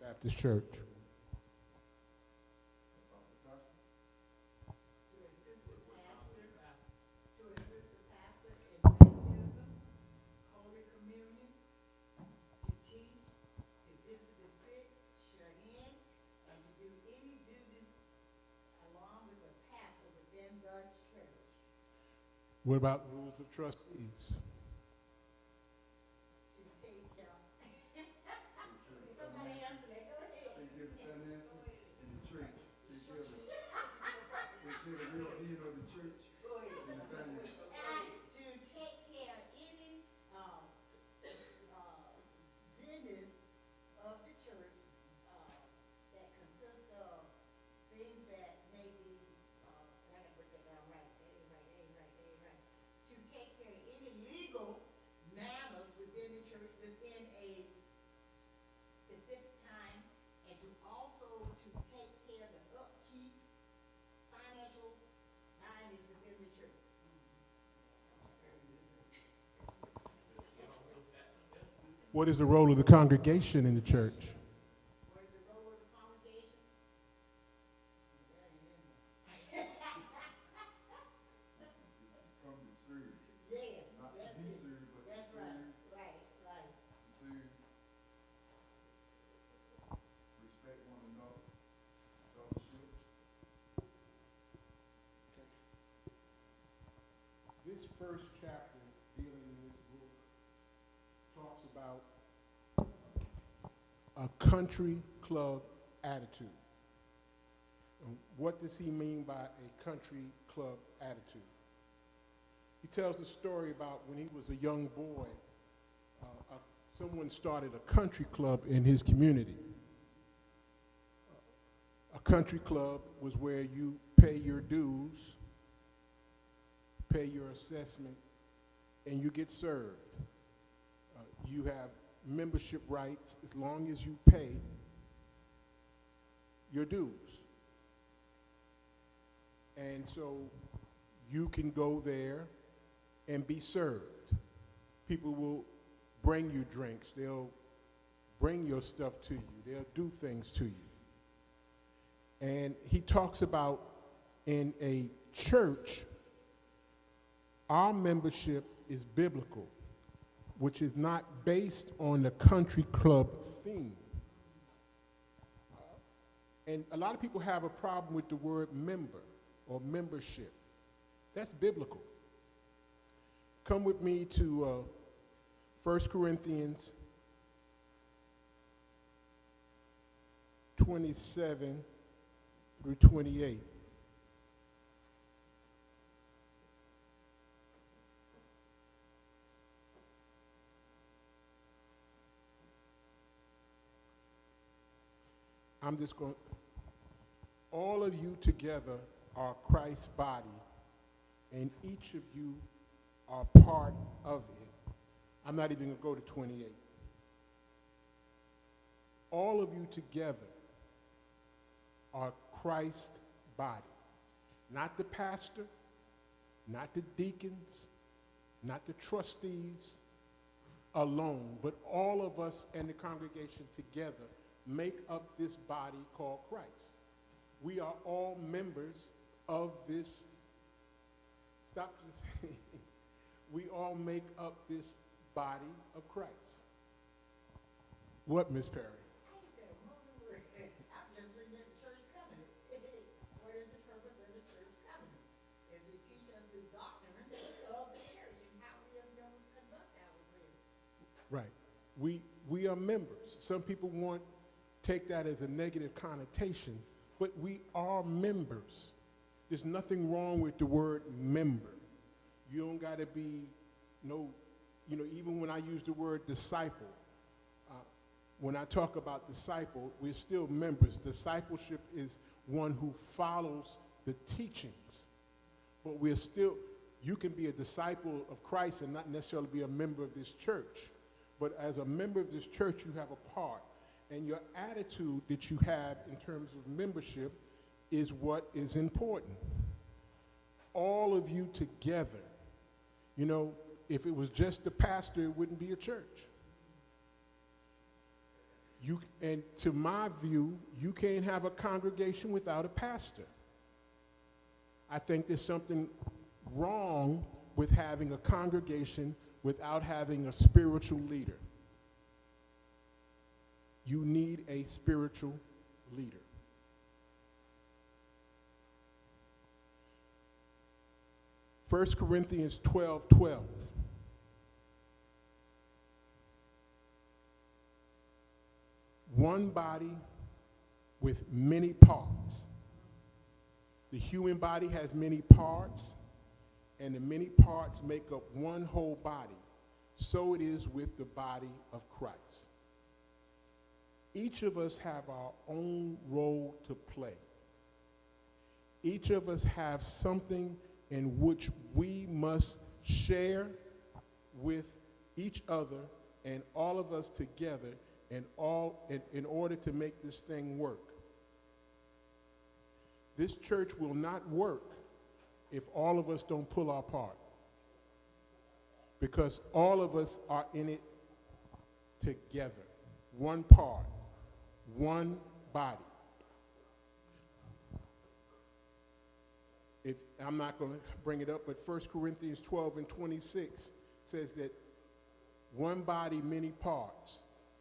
Baptist Church. What about rules of trustees? What is the role of the congregation in the church? This first chapter dealing in this book talks about a country club attitude. And what does he mean by a country club attitude? He tells a story about when he was a young boy, someone started a country club in his community. A country club was where you pay your dues, pay your assessment, and you get served. You have membership rights as long as you pay your dues. And so you can go there and be served. People will bring you drinks. They'll bring your stuff to you. They'll do things to you. And he talks about in a church, our membership is biblical, which is not based on the country club theme. And a lot of people have a problem with the word member or membership. That's biblical. Come with me to 1 Corinthians 27 through 28. I'm just going, all of you together are Christ's body, and each of you are part of it. I'm not even going to go to 28. All of you together are Christ's body. Not the pastor, not the deacons, not the trustees alone, but all of us and the congregation together make up this body called Christ. We are all members of this. Stop just saying. We all make up this body of Christ. What, Miss Perry? I said one word. I'm just looking at the church covenant. What is the purpose of the church covenant? Is to teach us the doctrine of the church and how we as members conduct ourselves. Right. We are members. Some people take that as a negative connotation, but we are members. There's nothing wrong with the word member. You don't got to be even when I use the word disciple, when I talk about disciple, we're still members. Discipleship is one who follows the teachings, but you can be a disciple of Christ and not necessarily be a member of this church. But as a member of this church, you have a part. And your attitude that you have in terms of membership is what is important. All of you together. If it was just the pastor, it wouldn't be a church. And to my view, you can't have a congregation without a pastor. I think there's something wrong with having a congregation without having a spiritual leader. You need a spiritual leader. First Corinthians 12:12. One body with many parts. The human body has many parts, and the many parts make up one whole body. So it is with the body of Christ. Each of us have our own role to play. Each of us have something in which we must share with each other and all of us together in order to make this thing work. This church will not work if all of us don't pull our part, because all of us are in it together. One part, one body. I'm not going to bring it up, but 1 Corinthians 12:26 says that one body, many parts.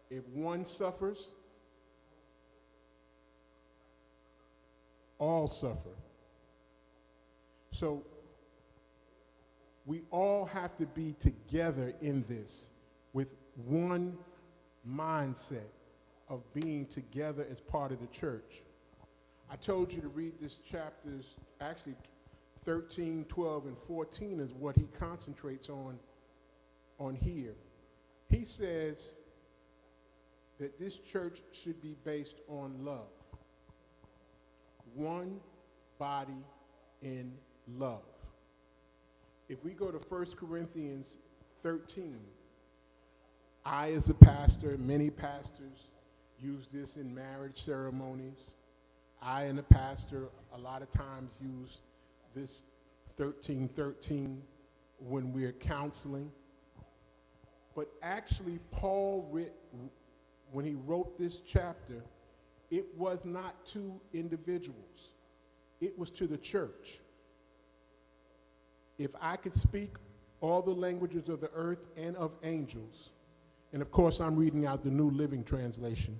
If one suffers, all suffer. So we all have to be together in this with one mindset of being together as part of the church. I told you to read this chapters, actually 13, 12, and 14 is what he concentrates on here. He says that this church should be based on love. One body in love. If we go to 1 Corinthians 13, I as a pastor, many pastors use this in marriage ceremonies. I and a pastor a lot of times use this 13:13 when we're counseling. But actually, Paul, when he wrote this chapter, it was not to individuals. It was to the church. If I could speak all the languages of the earth and of angels, and of course I'm reading out the New Living Translation,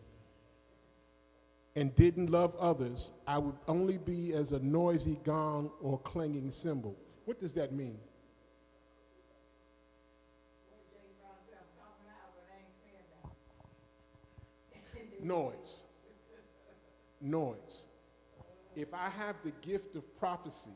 and didn't love others, I would only be as a noisy gong or clanging cymbal. What does that mean? Noise. Noise. If I have the gift of prophecy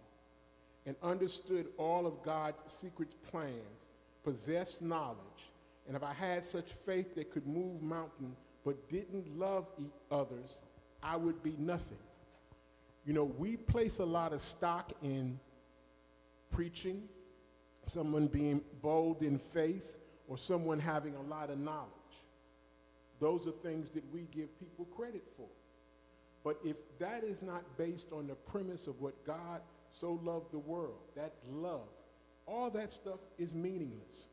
and understood all of God's secret plans, possessed knowledge, and if I had such faith that could move mountains but didn't love others, I would be nothing. You know, we place a lot of stock in preaching, someone being bold in faith, or someone having a lot of knowledge. Those are things that we give people credit for. But if that is not based on the premise of what God so loved the world, that love, all that stuff is meaningless.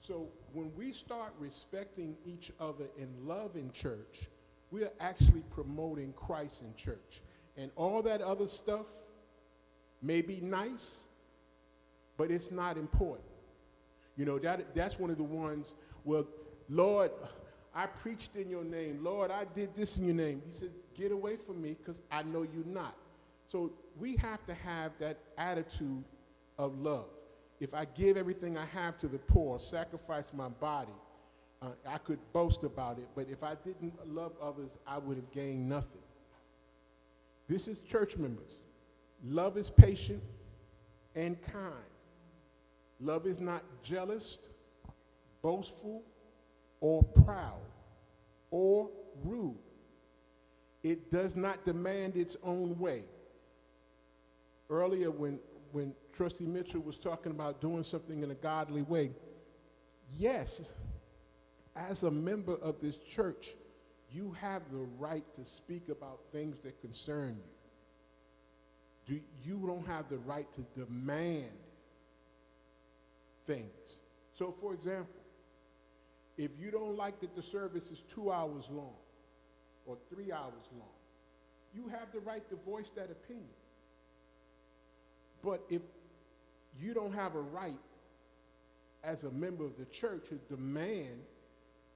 So when we start respecting each other in love in church, we are actually promoting Christ in church. And all that other stuff may be nice, but it's not important. You know, that's one of the ones where, Lord, I preached in your name. Lord, I did this in your name. He said, get away from me because I know you're not. So we have to have that attitude of love. If I give everything I have to the poor, sacrifice my body, I could boast about it, but if I didn't love others, I would have gained nothing. This is church members. Love is patient and kind. Love is not jealous, boastful, or proud, or rude. It does not demand its own way. Earlier when Trustee Mitchell was talking about doing something in a godly way, yes, as a member of this church, you have the right to speak about things that concern you. You don't have the right to demand things. So, for example, if you don't like that the service is 2 hours long, or 3 hours long. You have the right to voice that opinion. But if you don't have a right as a member of the church to demand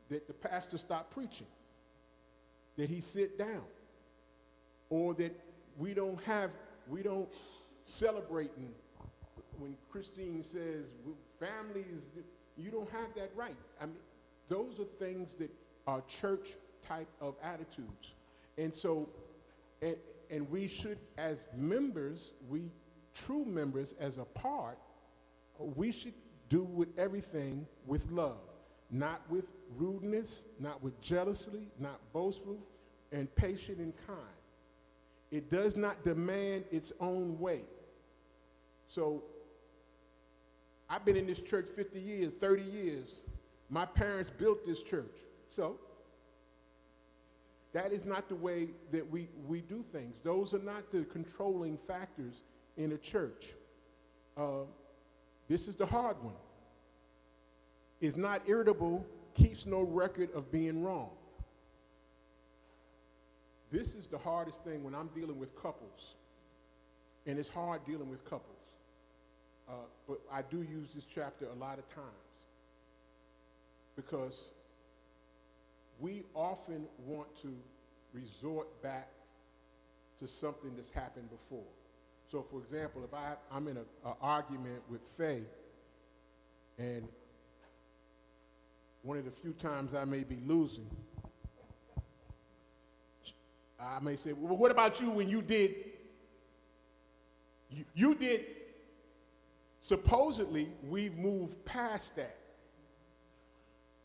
that the pastor stop preaching, that he sit down, or that we don't celebrate, and when Christine says families, you don't have that right. I mean, those are things that are church type of attitudes. And so, and we should, as members, we true members as a part, we should do with everything with love, not with rudeness, not with jealousy, not boastful, and patient and kind. It does not demand its own way. So I've been in this church 50 years, 30 years. My parents built this church. So that is not the way that we do things. Those are not the controlling factors in a church. This is the hard one. Is not irritable, keeps no record of being wrong. This is the hardest thing when I'm dealing with couples. And it's hard dealing with couples. But I do use this chapter a lot of times because we often want to resort back to something that's happened before. So, for example, if I'm in an argument with Faye, and one of the few times I may be losing, I may say, well, what about you when you did? You did. Supposedly, we've moved past that.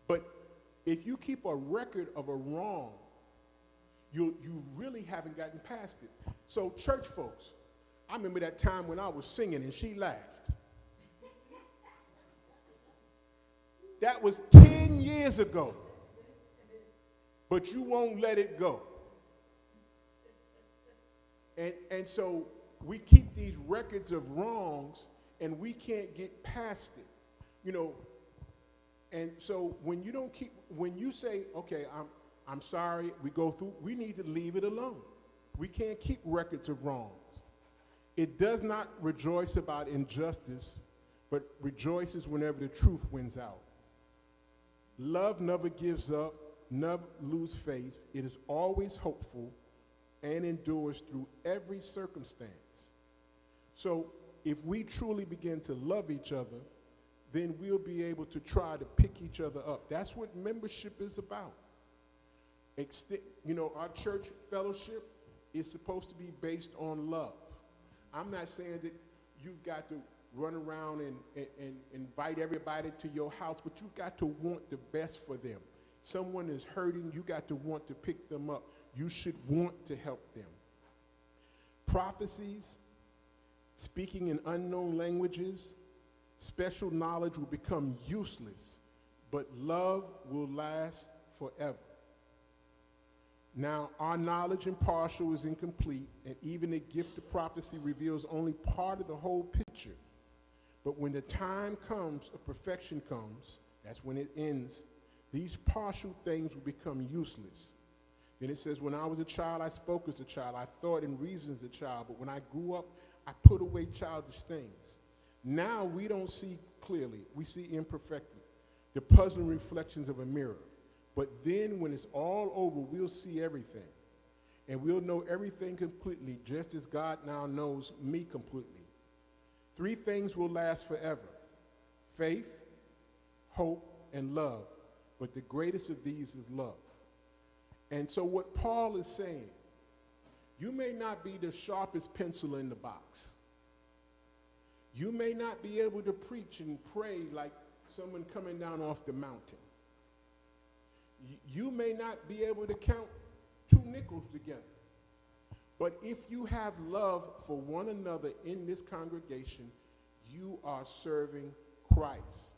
But if you keep a record of a wrong, you really haven't gotten past it. So, church folks, I remember that time when I was singing and she laughed. That was 10 years ago. But you won't let it go. And so we keep these records of wrongs and we can't get past it. You know, and so when you say, okay, I'm sorry, we go through, we need to leave it alone. We can't keep records of wrongs. It does not rejoice about injustice, but rejoices whenever the truth wins out. Love never gives up, never loses faith. It is always hopeful and endures through every circumstance. So if we truly begin to love each other, then we'll be able to try to pick each other up. That's what membership is about. Our church fellowship is supposed to be based on love. I'm not saying that you've got to run around and invite everybody to your house, but you've got to want the best for them. Someone is hurting, you got to want to pick them up. You should want to help them. Prophecies, speaking in unknown languages, special knowledge will become useless, but love will last forever. Now, our knowledge impartial is incomplete, and even the gift of prophecy reveals only part of the whole picture. But when the time comes, of perfection comes, that's when it ends, these partial things will become useless. Then it says, when I was a child, I spoke as a child. I thought and reasoned as a child. But when I grew up, I put away childish things. Now we don't see clearly. We see imperfectly, the puzzling reflections of a mirror. But then when it's all over, we'll see everything. And we'll know everything completely, just as God now knows me completely. 3 things will last forever: faith, hope, and love. But the greatest of these is love. And so what Paul is saying, you may not be the sharpest pencil in the box. You may not be able to preach and pray like someone coming down off the mountain. You may not be able to count 2 nickels together. But if you have love for one another in this congregation, you are serving Christ.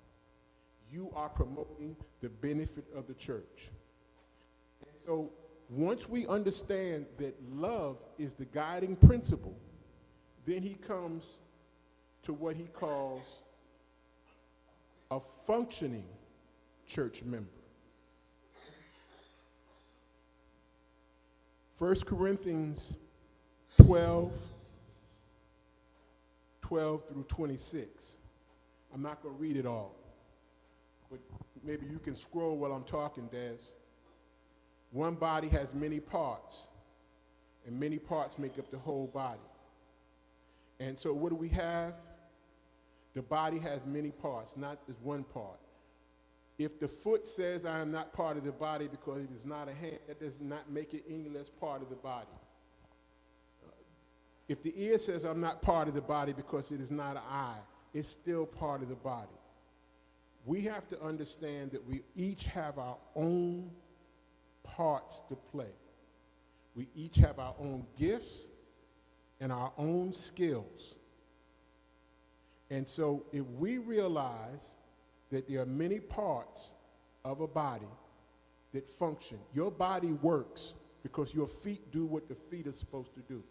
You are promoting the benefit of the church. And so once we understand that love is the guiding principle, then he comes to what he calls a functioning church member. 1 Corinthians 12, 12 through 26. I'm not going to read it all, but maybe you can scroll while I'm talking, Des. One body has many parts, and many parts make up the whole body. And so what do we have? The body has many parts, not just one part. If the foot says, I am not part of the body because it is not a hand, that does not make it any less part of the body. If the ear says, I'm not part of the body because it is not an eye, it's still part of the body. We have to understand that we each have our own parts to play. We each have our own gifts and our own skills. And so if we realize that there are many parts of a body that function, your body works because your feet do what the feet are supposed to do.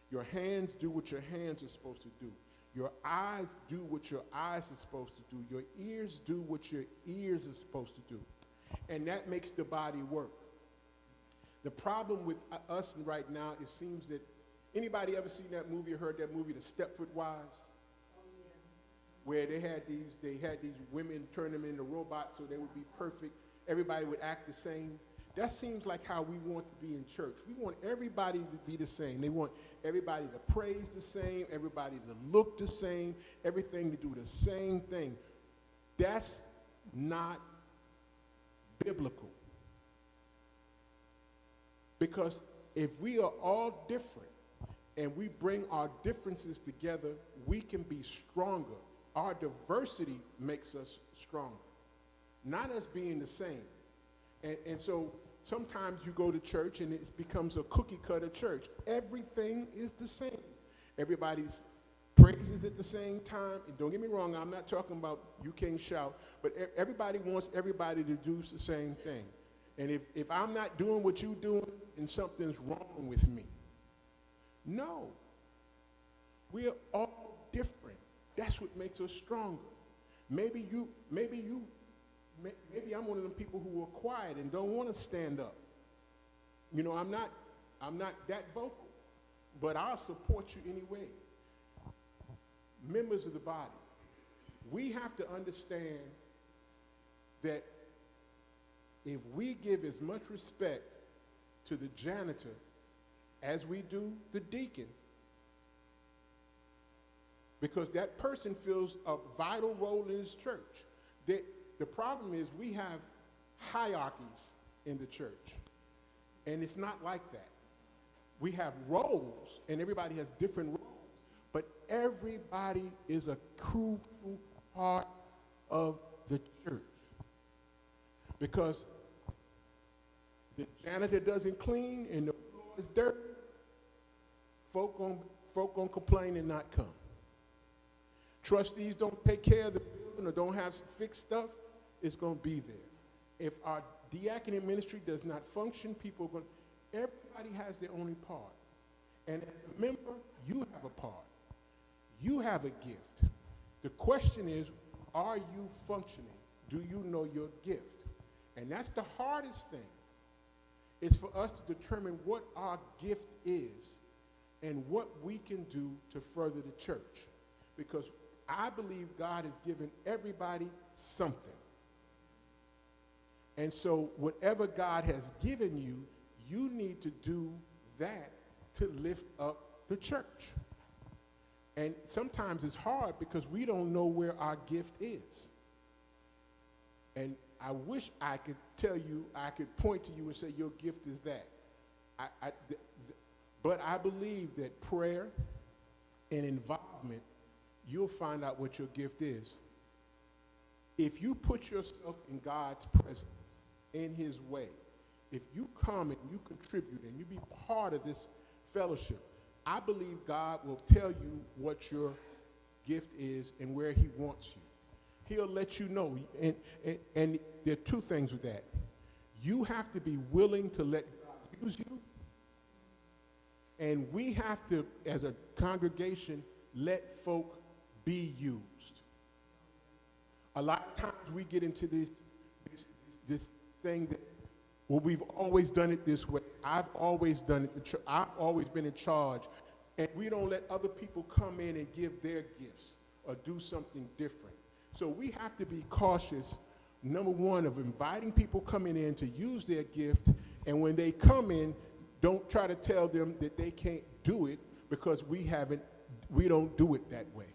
Your hands do what your hands are supposed to do. Your eyes do what your eyes are supposed to do. Your ears do what your ears are supposed to do. And that makes the body work. The problem with us right now, it seems that, anybody ever seen that movie or heard that movie, The Stepford Wives? Oh, yeah. Where they had these women turn them into robots so they would be perfect. Everybody would act the same. That seems like how we want to be in church. We want everybody to be the same. They want everybody to praise the same, everybody to look the same, everything to do the same thing. That's not biblical. Because if we are all different and we bring our differences together, we can be stronger. Our diversity makes us stronger, not us being the same. And so sometimes you go to church and it becomes a cookie cutter church. Everything is the same. Everybody's praises at the same time. And don't get me wrong, I'm not talking about you can't shout, but everybody wants everybody to do the same thing. And if I'm not doing what you're doing, then something's wrong with me. No. We're all different. That's what makes us stronger. Maybe I'm one of them people who are quiet and don't want to stand up. You know, I'm not that vocal, but I'll support you anyway. Members of the body, we have to understand that if we give as much respect to the janitor as we do the deacon, because that person fills a vital role in his church. The problem is we have hierarchies in the church, and it's not like that. We have roles, and everybody has different roles, but everybody is a crucial part of the church. Because the janitor doesn't clean and the floor is dirty, folk gonna complain and not come. Trustees don't take care of the building or don't have fixed stuff, it's going to be there. If our diaconate ministry does not function, everybody has their own part. And as a member, you have a part. You have a gift. The question is, are you functioning? Do you know your gift? And that's the hardest thing. It's for us to determine what our gift is and what we can do to further the church. Because I believe God has given everybody something. And so whatever God has given you, you need to do that to lift up the church. And sometimes it's hard because we don't know where our gift is. And I wish I could tell you, I could point to you and say your gift is that. But I believe that prayer and involvement, you'll find out what your gift is. If you put yourself in God's presence, in his way, if you come and you contribute and you be part of this fellowship, I believe God will tell you what your gift is and where he wants you. He'll let you know. And there are two things with that. You have to be willing to let God use you. And we have to, as a congregation, let folk be used. A lot of times we get into this thing that, well, we've always done it this way. I've always done it. I've always been in charge. And we don't let other people come in and give their gifts or do something different. So we have to be cautious, number one, of inviting people coming in to use their gift. And when they come in, don't try to tell them that they can't do it because we don't do it that way.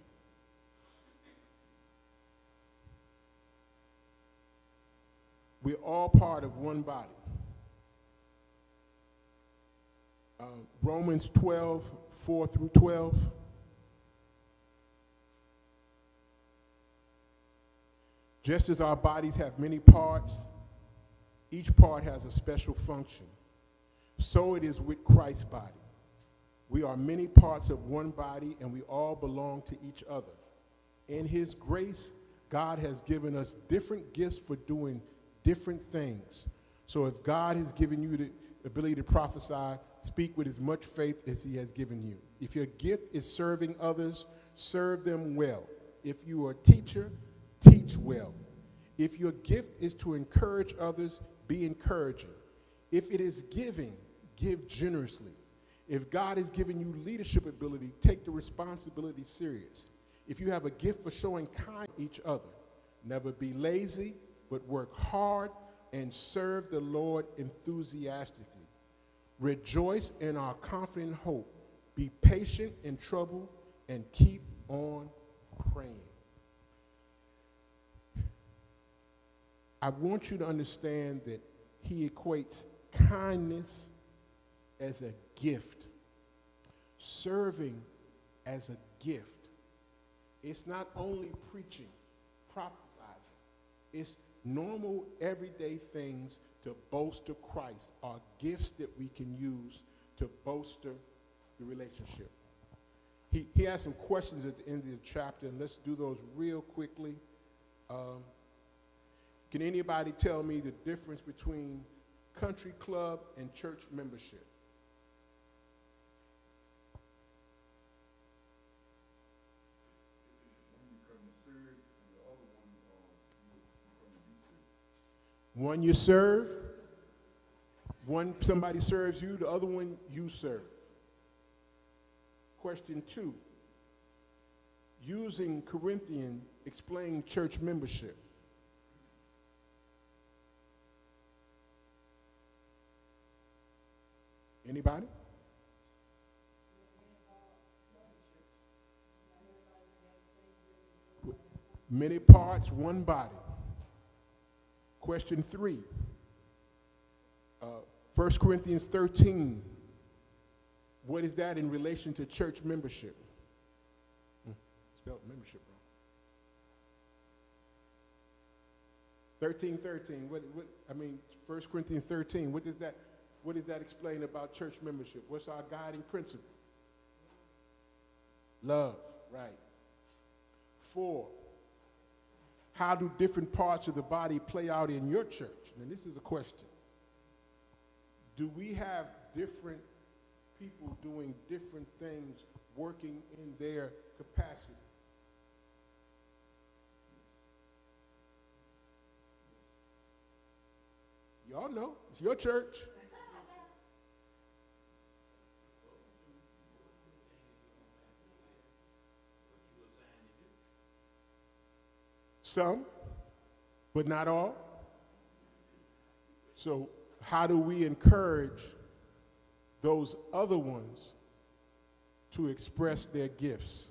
We're all part of one body. Romans 12, 4 through 12. Just as our bodies have many parts, each part has a special function. So it is with Christ's body. We are many parts of one body, and we all belong to each other. In his grace, God has given us different gifts for doing different things. So if God has given you the ability to prophesy, speak with as much faith as he has given you. If your gift is serving others, serve them well. If you are a teacher, teach well. If your gift is to encourage others, be encouraging. If it is giving, give generously. If God has given you leadership ability, take the responsibility serious. If you have a gift for showing kindness to each other, never be lazy, but work hard and serve the Lord enthusiastically. Rejoice in our confident hope. Be patient in trouble and keep on praying. I want you to understand that he equates kindness as a gift, serving as a gift. It's not only preaching, prophesizing. It's normal, everyday things to bolster Christ are gifts that we can use to bolster the relationship. He has some questions at the end of the chapter, and let's do those real quickly. Can anybody tell me the difference between country club and church membership? One you serve, one somebody serves you, the other one you serve. Question 2, using Corinthians, explain church membership. Anybody? Many parts, one body. Question 3, 1 Corinthians 13. What is that in relation to church membership? Spelled membership wrong. 13:13. 1 Corinthians 13. What does that explain about church membership? What's our guiding principle? Love, right. 4. How do different parts of the body play out in your church? And this is a question. Do we have different people doing different things, working in their capacity? Y'all know, it's your church. Some, but not all. So how do we encourage those other ones to express their gifts?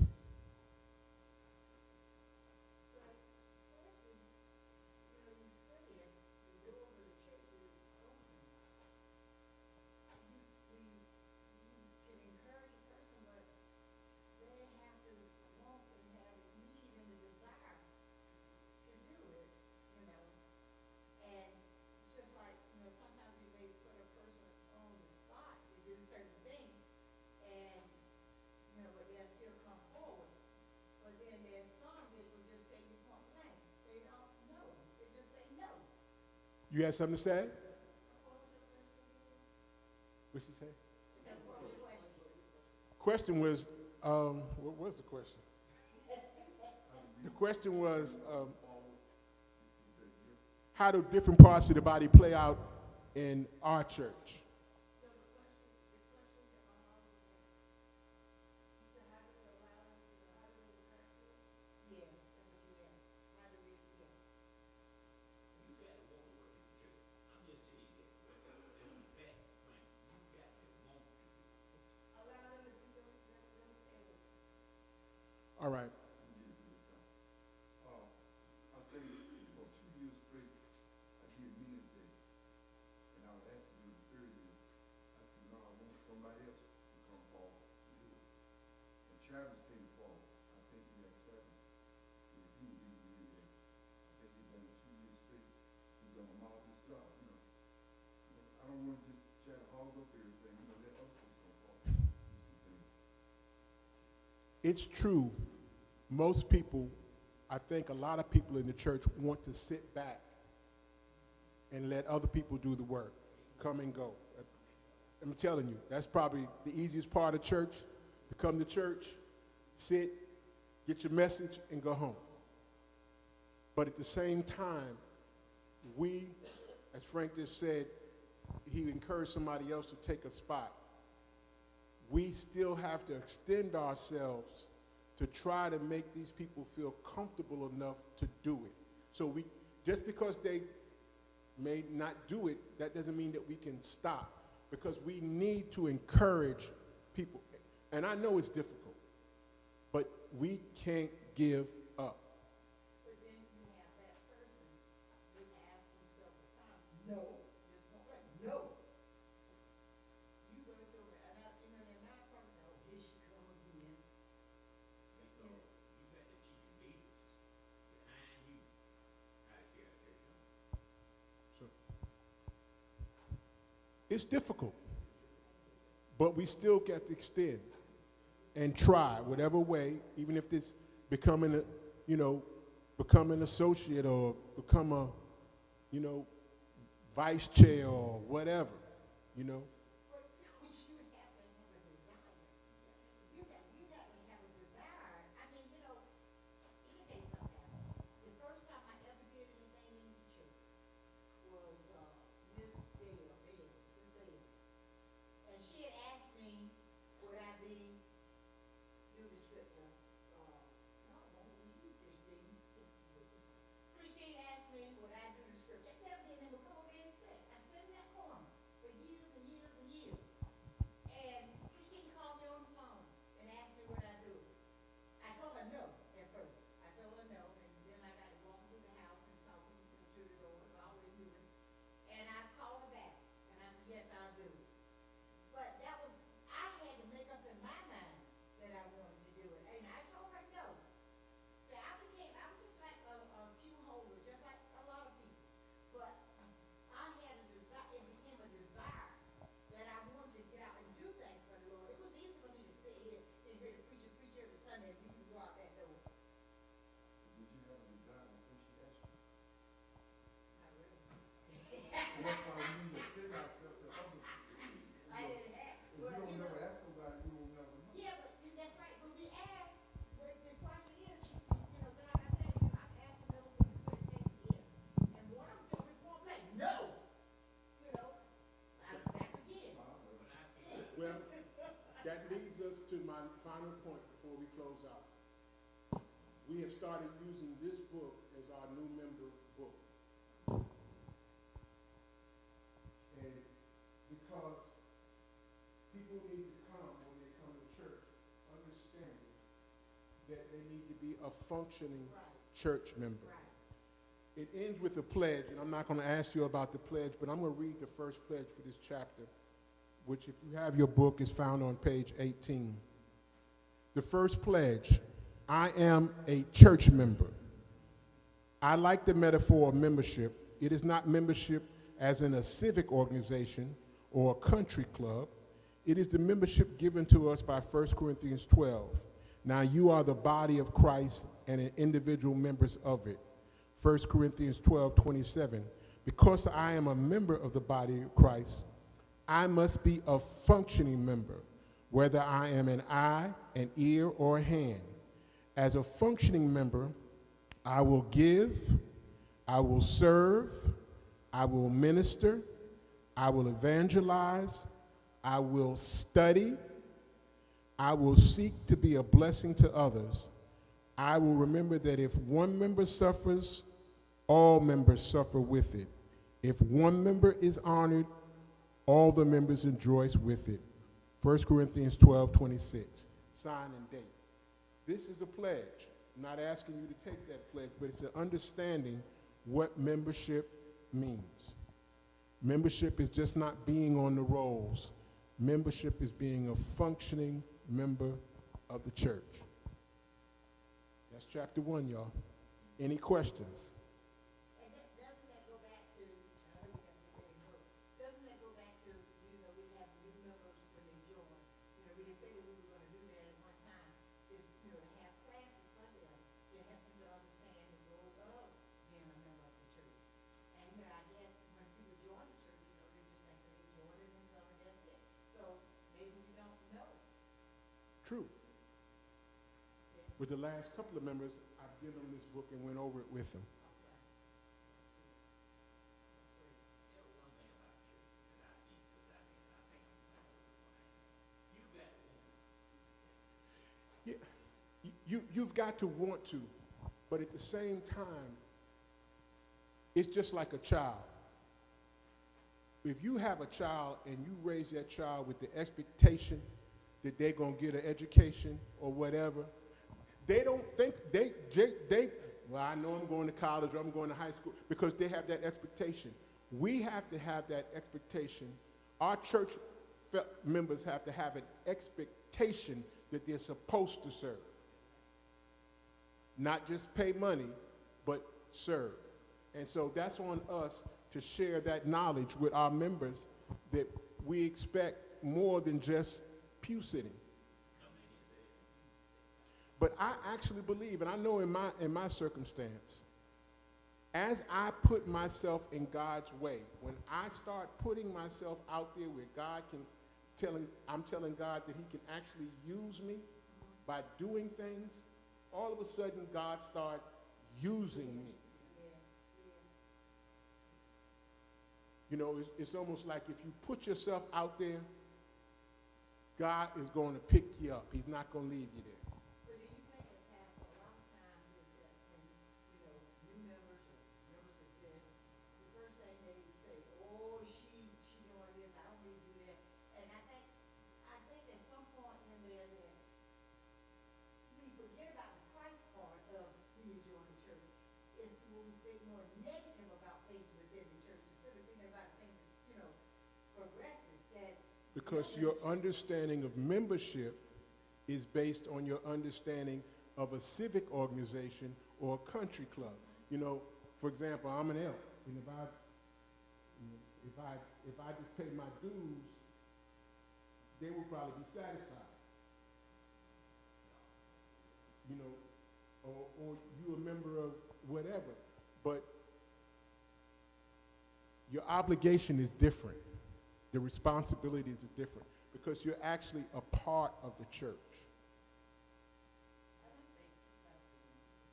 You had something to say? What'd she say? Question was, what was the question? The question was, how do different parts of the body play out in our church? No, All right. I think for 2 years straight, I did Men's Day, and I was asked to do it the third year. I said, no, I want somebody else to come forward and do it. And Travis came forward. I think we asked Travis if he would do Men's Day. I think he's done it 2 years straight. He's done a marvelous job, you know. I don't want to just try to hog up everything, you know, let other folks come forward and do some things. It's true. Most people, I think a lot of people in the church want to sit back and let other people do the work, come and go. I'm telling you, that's probably the easiest part of church, to come to church, sit, get your message, and go home. But at the same time, we, as Frank just said, he encouraged somebody else to take a spot. We still have to extend ourselves to try to make these people feel comfortable enough to do it. So we, just because they may not do it, that doesn't mean that we can stop, because we need to encourage people. And I know it's difficult, but we can't give up. But then you have that person who asks himself the time, no, there's no way, no. You go to, and I, you know, they're not probably say, oh, here she come again. So you got the teaching leaders behind you. Right here at church. So it's difficult, but we still got to extend and try whatever way, even if this becoming a, become an associate or become a, vice chair or whatever, But don't you have to have a desire? You got to have a desire. I mean, let me tell you something, Pastor. The first time I ever did anything in the church was Miss Dale. And she had asked me, would I do the scripture? No, you, Christine. Christine asked me, would I do the scripture? I never did never come over there and sit. I sat in that corner for years and years and years. And Christine called me on the phone and asked me would I do it. I told her no at first. I told her no, and then I got to walk through the house and talk to the Lord, I always do it. And I called her back, and I said, yes, I'll do it. But I had to make up in my mind that I wanted to do it. And I told her no. See, I'm just like a pew holder, just like a lot of people. But I had a desire, it became a desire that I wanted to get out and do things for the Lord. It was easy for me to sit here and hear the preacher preach every Sunday and leave and go out that door. Did you have a desire before she asked you? Not really. And that's why we need to extend ourselves to other people. I didn't have. If you don't never ask nobody, you will never know. Yeah, but that's right. When we ask, but the question is, just like I said, I'm asking those to do certain things here. And one of them told me point blank, no. I'm back again. Well, that leads us to my final point before we close out. We have started using this book as our new member book. And because people need to come when they come to church, understanding that they need to be a functioning church member. Right. It ends with a pledge, and I'm not going to ask you about the pledge, but I'm going to read the first pledge for this chapter, which, if you have your book, is found on page 18. The first pledge: I am a church member. I like the metaphor of membership. It is not membership as in a civic organization or a country club. It is the membership given to us by 1 Corinthians 12. Now you are the body of Christ and individual members of it. 1 Corinthians 12:27. Because I am a member of the body of Christ, I must be a functioning member, whether I am an eye, an ear, or a hand. As a functioning member, I will give, I will serve, I will minister, I will evangelize, I will study, I will seek to be a blessing to others. I will remember that if one member suffers, all members suffer with it. If one member is honored, all the members rejoice with it. 1 Corinthians 12:26. Sign and date. This is a pledge. I'm not asking you to take that pledge, but it's an understanding what membership means. Membership is just not being on the rolls. Membership is being a functioning member of the church. That's chapter 1, y'all. Any questions? And doesn't that go back to, I know you guys are getting work, doesn't that go back to, we have new members when they join? We had said that we were gonna do that at one time, is, have classes for them to help them to understand the role of being a member of the church. And, I guess when people join the church, they just think that they join it and stuff, and that's it. So maybe we don't know. True. With the last couple of members, I've given them this book and went over it with them. There was one thing about church that I see, because I think I'm kind of you got to want Yeah, you've got to want to, but at the same time, it's just like a child. If you have a child and you raise that child with the expectation that they're going to get an education or whatever, they don't think, well, I know I'm going to college or I'm going to high school, because they have that expectation. We have to have that expectation. Our church members have to have an expectation that they're supposed to serve. Not just pay money, but serve. And so that's on us to share that knowledge with our members, that we expect more than just pew sitting. But I actually believe, and I know in my circumstance, as I put myself in God's way, when I start putting myself out there where I'm telling God that he can actually use me by doing things, all of a sudden God starts using me. It's almost like if you put yourself out there, God is going to pick you up. He's not going to leave you there. But do you think that, Pastor, a lot of times is that when, new members or members has been, the first thing they say, oh, she doing this, I don't need to do that. And I think at some point in there that we forget about the Christ part of when you join the church. It's when we think more negative about things within the church instead of thinking about things that's, progressive. Because your understanding of membership is based on your understanding of a civic organization or a country club. For example, I'm an elk, and if I just pay my dues, they will probably be satisfied. Or you a member of whatever, but your obligation is different. The responsibilities are different because you're actually a part of the church. I don't think that's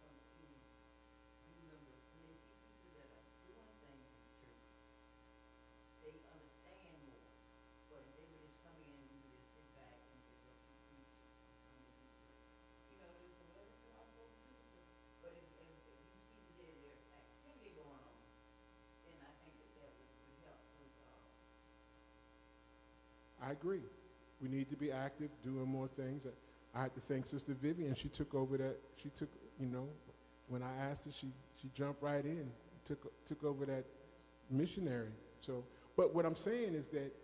from any new members. When they see people that are doing things in the church, they understand more. But if they would just come in and you would just sit back and just let you preach they say, well, that's what I'm supposed to do. But if you see that there's activity going on, then I think that would help with I agree. We need to be active, doing more things. I had to thank Sister Vivian. She took over that. She took, when I asked her, she jumped right in, took over that missionary. So, but what I'm saying is that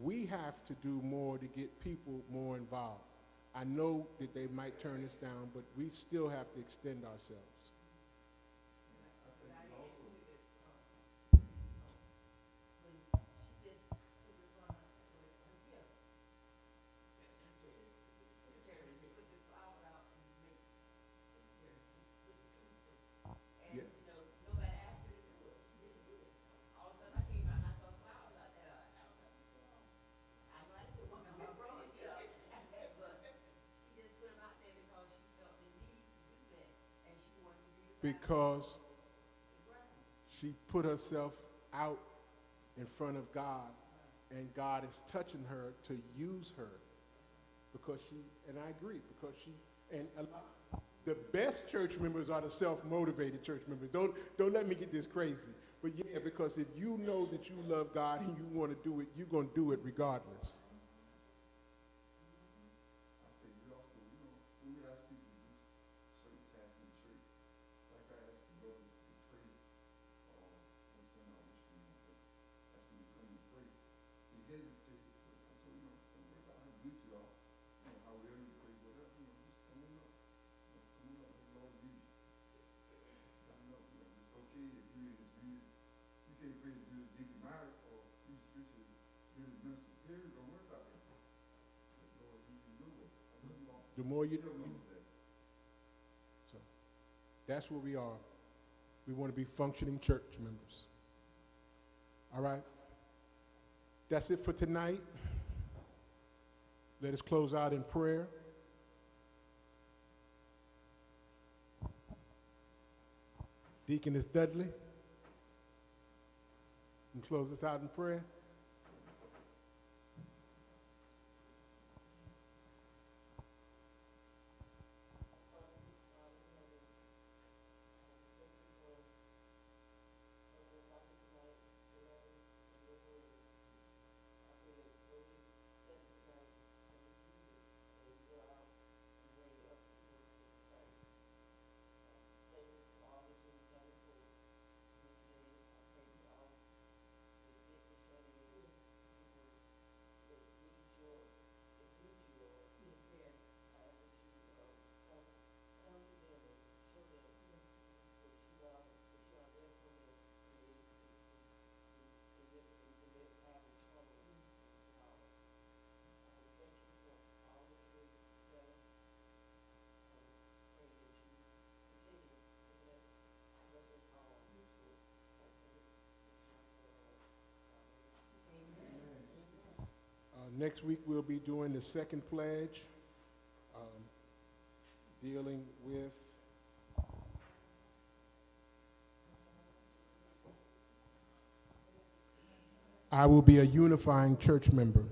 we have to do more to get people more involved. I know that they might turn us down, but we still have to extend ourselves. Because she put herself out in front of God, and God is touching her to use her. Because and I agree, because the best church members are the self-motivated church members. Don't let me get this crazy. But yeah, because if you know that you love God and you want to do it, you're going to do it regardless. can't pray to do the Deacon Myers or East Richard, do the Minister Perry, don't worry about it. But Lord, you know it. I know you all. The more you, Tell them that. so that's where we are. We want to be functioning church members. All right? That's it for tonight. Let us close out in prayer. Deaconess Dudley, you can close us out in prayer. Next week, we'll be doing the second pledge, dealing with I will be a unifying church member.